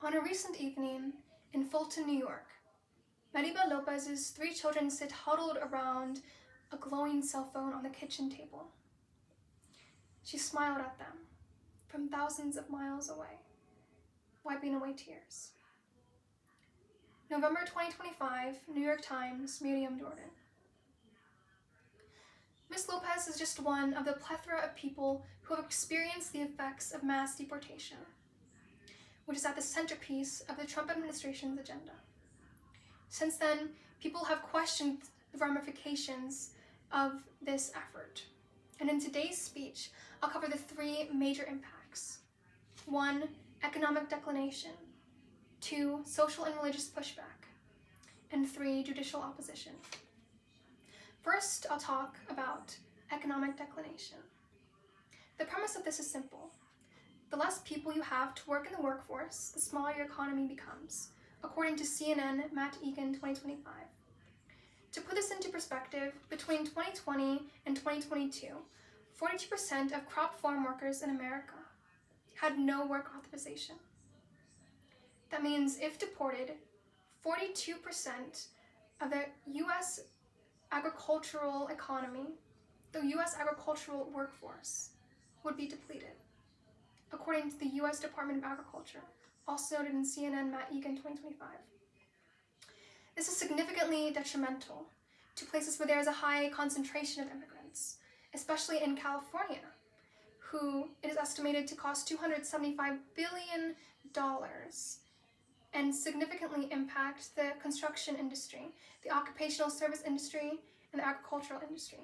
On a recent evening in Fulton, New York, Mariba Lopez's 3 children sit huddled around a glowing cell phone on the kitchen table. She smiled at them from thousands of miles away, wiping away tears. November 2025, New York Times, Miriam Jordan. Ms. Lopez is just one of the plethora of people who have experienced the effects of mass deportation, which is at the centerpiece of the Trump administration's agenda. Since then, people have questioned the ramifications of this effort. And in today's speech, I'll cover the 3 major impacts. 1, economic declination. 2, social and religious pushback. And 3, judicial opposition. First, I'll talk about economic declination. The premise of this is simple. The less people you have to work in the workforce, the smaller your economy becomes, according to CNN Matt Egan 2025. To put this into perspective, between 2020 and 2022, 42% of crop farm workers in America had no work authorization. That means if deported, 42% of the U.S. agricultural economy, the U.S. agricultural workforce, would be depleted, according to the U.S. Department of Agriculture, also noted in CNN Matt Egan 2025. This is significantly detrimental to places where there is a high concentration of immigrants, especially in California, who it is estimated to cost $275 billion and significantly impact the construction industry, the occupational service industry, and the agricultural industry.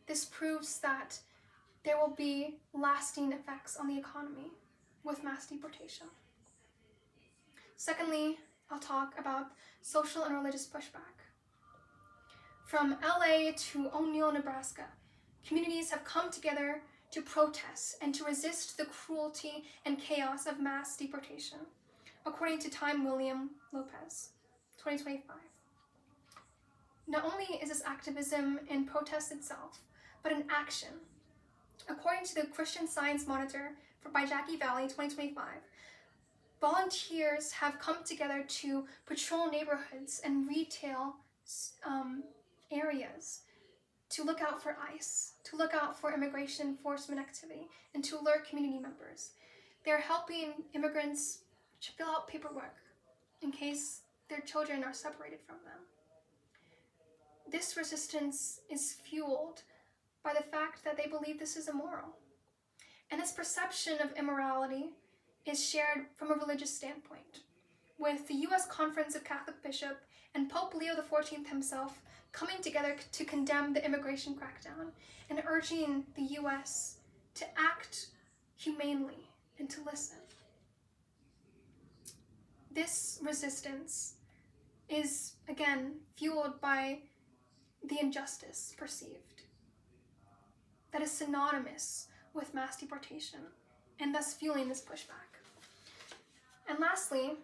This proves that there will be lasting effects on the economy with mass deportation. Secondly, I'll talk about social and religious pushback. From LA to O'Neill, Nebraska, communities have come together to protest and to resist the cruelty and chaos of mass deportation, according to Time William Lopez, 2025. Not only is this activism in protest itself, but in action. According to the Christian Science Monitor by Jackie Valley, 2025, volunteers have come together to patrol neighborhoods and retail areas to look out for ICE, to look out for immigration enforcement activity, and to alert community members. They're helping immigrants to fill out paperwork in case their children are separated from them. This resistance is fueled by the fact that they believe this is immoral. And this perception of immorality is shared from a religious standpoint, with the U.S. Conference of Catholic Bishops and Pope Leo XIV himself coming together to condemn the immigration crackdown and urging the U.S. to act humanely and to listen. This resistance is, again, fueled by the injustice perceived that is synonymous with mass deportation, and thus fueling this pushback. And lastly,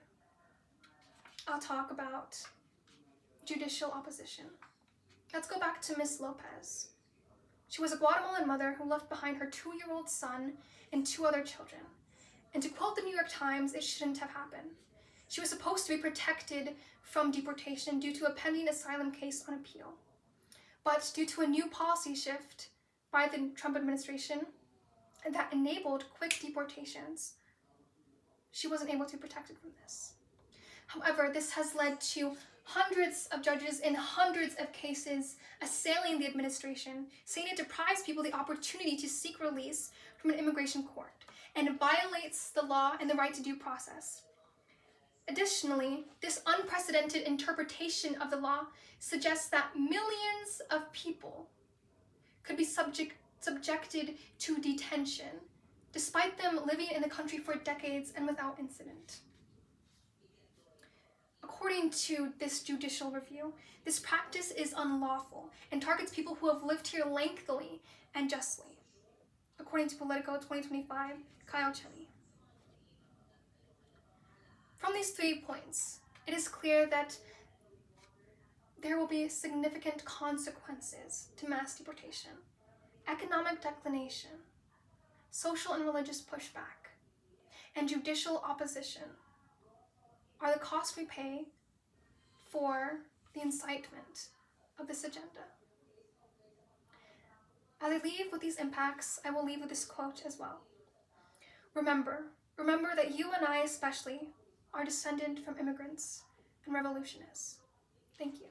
I'll talk about judicial opposition. Let's go back to Ms. Lopez. She was a Guatemalan mother who left behind her 2-year-old son and 2 other children. And to quote the New York Times, it shouldn't have happened. She was supposed to be protected from deportation due to a pending asylum case on appeal. But due to a new policy shift by the Trump administration that enabled quick deportations, she wasn't able to be protected from this. However, this has led to hundreds of judges in hundreds of cases assailing the administration, saying it deprives people the opportunity to seek release from an immigration court, and it violates the law and the right to due process. Additionally, this unprecedented interpretation of the law suggests that millions of people could be subjected to detention, despite them living in the country for decades and without incident. According to this judicial review, this practice is unlawful and targets people who have lived here lengthily and justly, according to Politico 2025, Kyle Cheney. From these 3 points, it is clear that there will be significant consequences to mass deportation, economic declination, social and religious pushback, and judicial opposition are the cost we pay for the incitement of this agenda. As I leave with these impacts, I will leave with this quote as well. Remember that you and I especially are descended from immigrants and revolutionists. Thank you.